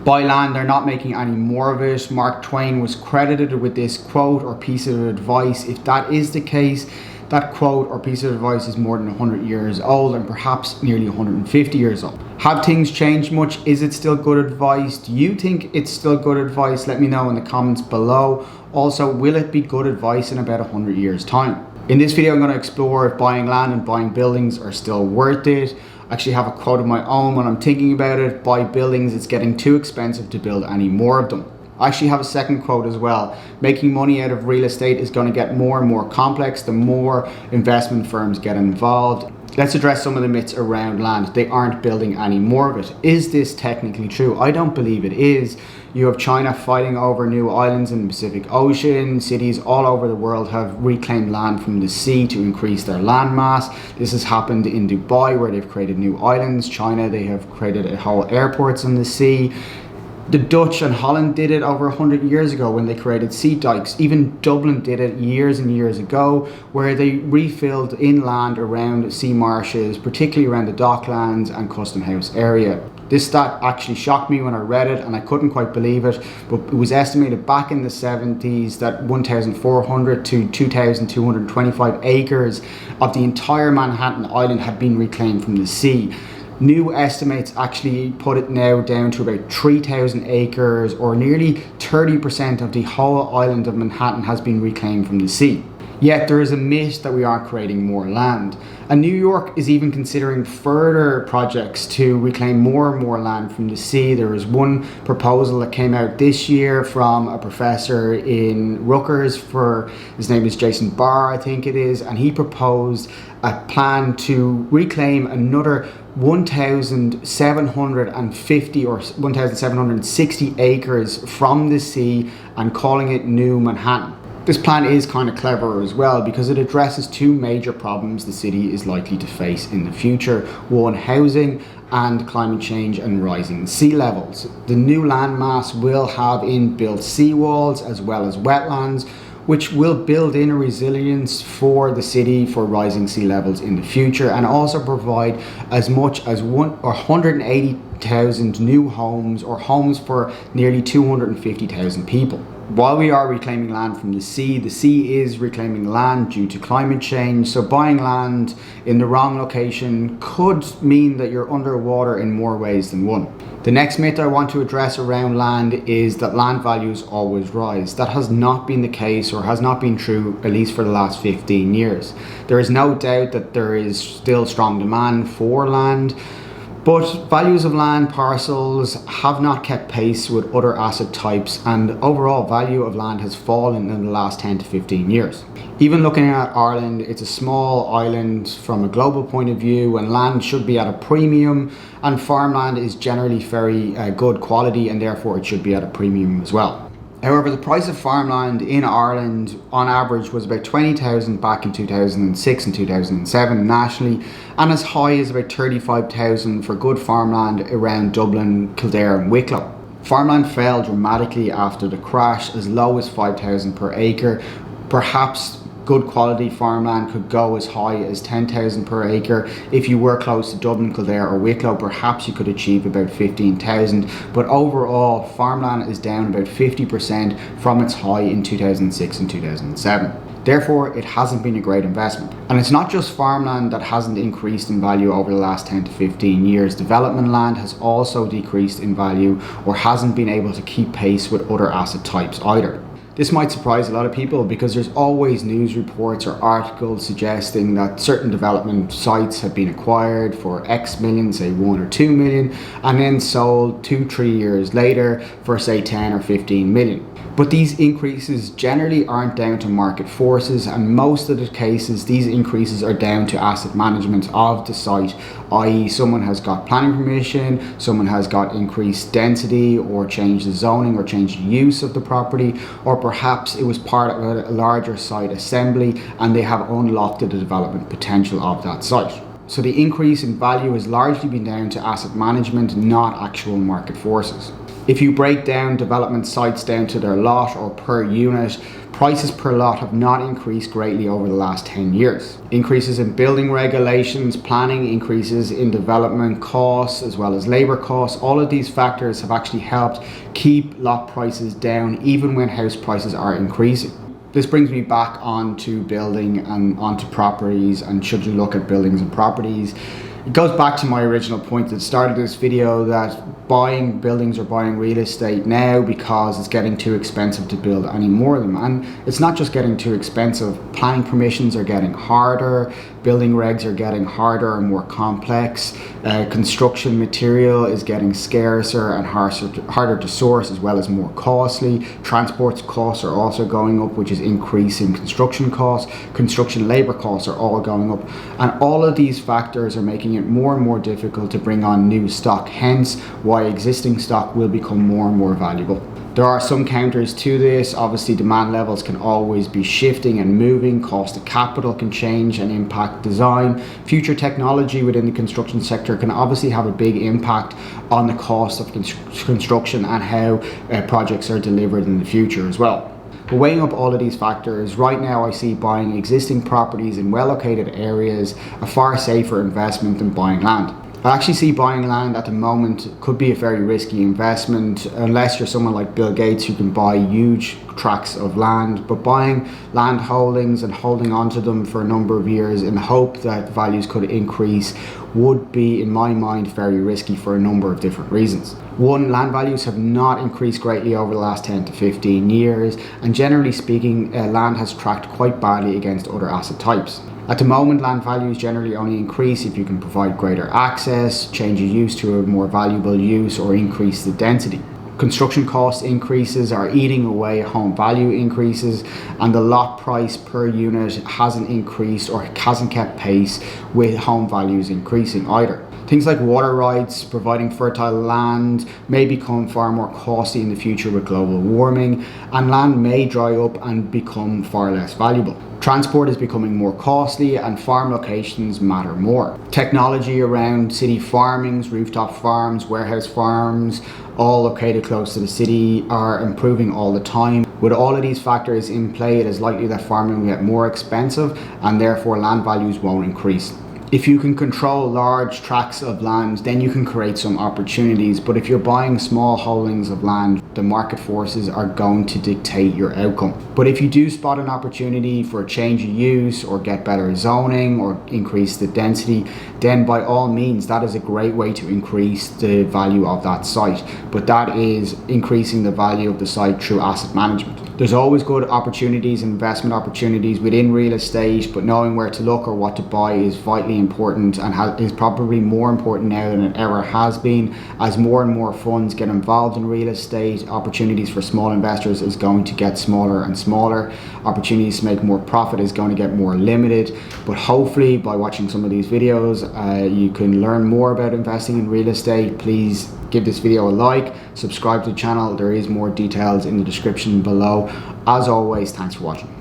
Buy land, they're not making any more of it. Mark Twain was credited with this quote or piece of advice. If that is the case, that quote or piece of advice is more than 100 years old and perhaps nearly 150 years old. Have things changed much? Is it still good advice? Do you think it's still good advice? Let me know in the comments below. Also, will it be good advice in about 100 years time? In this video, I'm going to explore if buying land and buying buildings are still worth it. I actually have a quote of my own when I'm thinking about it. Buy buildings, it's getting too expensive to build any more of them. I actually have a second quote as well. Making money out of real estate is going to get more and more complex the more investment firms get involved. Let's address some of the myths around land. They aren't building any more of it. Is this technically true? I don't believe it is. You have China fighting over new islands in the Pacific Ocean. Cities all over the world have reclaimed land from the sea to increase their land mass. This has happened in Dubai, where they've created new islands. China, they have created whole airports on the sea. The Dutch and Holland did it over 100 years ago when they created sea dikes. Even Dublin did it years and years ago, where they refilled inland around sea marshes, particularly around the docklands and custom house area. This stat actually shocked me when I read it, and I couldn't quite believe it, but it was estimated back in the 70s that 1,400 to 2,225 acres of the entire Manhattan Island had been reclaimed from the sea. New estimates actually put it now down to about 3,000 acres, or nearly 30% of the whole island of Manhattan has been reclaimed from the sea. Yet there is a myth that we aren't creating more land. And New York is even considering further projects to reclaim more and more land from the sea. There is one proposal that came out this year from a professor in Rutgers, his name is Jason Barr, I think it is, and he proposed a plan to reclaim another 1,750 or 1,760 acres from the sea and calling it New Manhattan. This plan is kind of clever as well, because it addresses two major problems the city is likely to face in the future. One, housing, and climate change and rising sea levels. The new landmass will have inbuilt seawalls as well as wetlands, which will build in a resilience for the city for rising sea levels in the future, and also provide as much as 180,000 new homes, or homes for nearly 250,000 people. While we are reclaiming land from the sea is reclaiming land due to climate change. So buying land in the wrong location could mean that you're underwater in more ways than one. The next myth I want to address around land is that land values always rise. That has not been the case, or has not been true, at least for the last 15 years. There is no doubt that there is still strong demand for land, but values of land parcels have not kept pace with other asset types, and overall value of land has fallen in the last 10 to 15 years. Even looking at Ireland, it's a small island from a global point of view, and land should be at a premium, and farmland is generally very good quality, and therefore it should be at a premium as well. However, the price of farmland in Ireland on average was about 20,000 back in 2006 and 2007 nationally, and as high as about 35,000 for good farmland around Dublin, Kildare and Wicklow. Farmland fell dramatically after the crash, as low as 5,000 per acre. Perhaps good quality farmland could go as high as 10,000 per acre. If you were close to Dublin, Kildare or Wicklow, perhaps you could achieve about 15,000. But overall, farmland is down about 50% from its high in 2006 and 2007. Therefore, it hasn't been a great investment. And it's not just farmland that hasn't increased in value over the last 10 to 15 years. Development land has also decreased in value, or hasn't been able to keep pace with other asset types either. This might surprise a lot of people, because there's always news reports or articles suggesting that certain development sites have been acquired for X million, say 1 or 2 million, and then sold 2-3 years later for say 10 or 15 million. But these increases generally aren't down to market forces, and most of the cases these increases are down to asset management of the site, i.e. someone has got planning permission, someone has got increased density, or changed the zoning, or changed the use of the property, or perhaps it was part of a larger site assembly and they have unlocked the development potential of that site. So the increase in value has largely been down to asset management, not actual market forces. If you break down development sites down to their lot or per unit, prices per lot have not increased greatly over the last 10 years. Increases in building regulations, planning, increases in development costs, as well as labor costs, all of these factors have actually helped keep lot prices down even when house prices are increasing. This brings me back onto building and onto properties, and should you look at buildings and properties. It goes back to my original point that started this video, that buying buildings or buying real estate now, because it's getting too expensive to build any more of them. And it's not just getting too expensive, planning permissions are getting harder, building regs are getting harder and more complex, construction material is getting scarcer and harder to source, as well as more costly. Transport costs are also going up, which is increasing construction costs. Construction labor costs are all going up, and all of these factors are making it more and more difficult to bring on new stock, hence why existing stock will become more and more valuable. There are some counters to this. Obviously, demand levels can always be shifting and moving. Cost of capital can change and impact design. Future technology within the construction sector can obviously have a big impact on the cost of construction and how projects are delivered in the future as well. But weighing up all of these factors, right now I see buying existing properties in well-located areas a far safer investment than buying land. I actually see buying land at the moment could be a very risky investment unless you're someone like Bill Gates who can buy huge tracts of land. But buying land holdings and holding onto them for a number of years in the hope that values could increase would be, in my mind, very risky for a number of different reasons. One, land values have not increased greatly over the last 10 to 15 years, and generally speaking, land has tracked quite badly against other asset types. At the moment, land values generally only increase if you can provide greater access, change your use to a more valuable use, or increase the density. Construction cost increases are eating away home value increases, and the lot price per unit hasn't increased or hasn't kept pace with home values increasing either. Things like water rights, providing fertile land, may become far more costly in the future with global warming, and land may dry up and become far less valuable. Transport is becoming more costly and farm locations matter more. Technology around city farmings, rooftop farms, warehouse farms, all located close to the city, are improving all the time. With all of these factors in play, it is likely that farming will get more expensive and therefore land values won't increase. If you can control large tracts of land, then you can create some opportunities. But if you're buying small holdings of land, the market forces are going to dictate your outcome. But if you do spot an opportunity for a change of use or get better zoning or increase the density, then by all means, that is a great way to increase the value of that site. But that is increasing the value of the site through asset management. There's always good opportunities, investment opportunities within real estate, but knowing where to look or what to buy is vitally important, and is probably more important now than it ever has been. As more and more funds get involved in real estate, opportunities for small investors is going to get smaller and smaller. Opportunities to make more profit is going to get more limited. But hopefully by watching some of these videos, you can learn more about investing in real estate. Please give this video a like, subscribe to the channel. There is more details in the description below. As always, thanks for watching.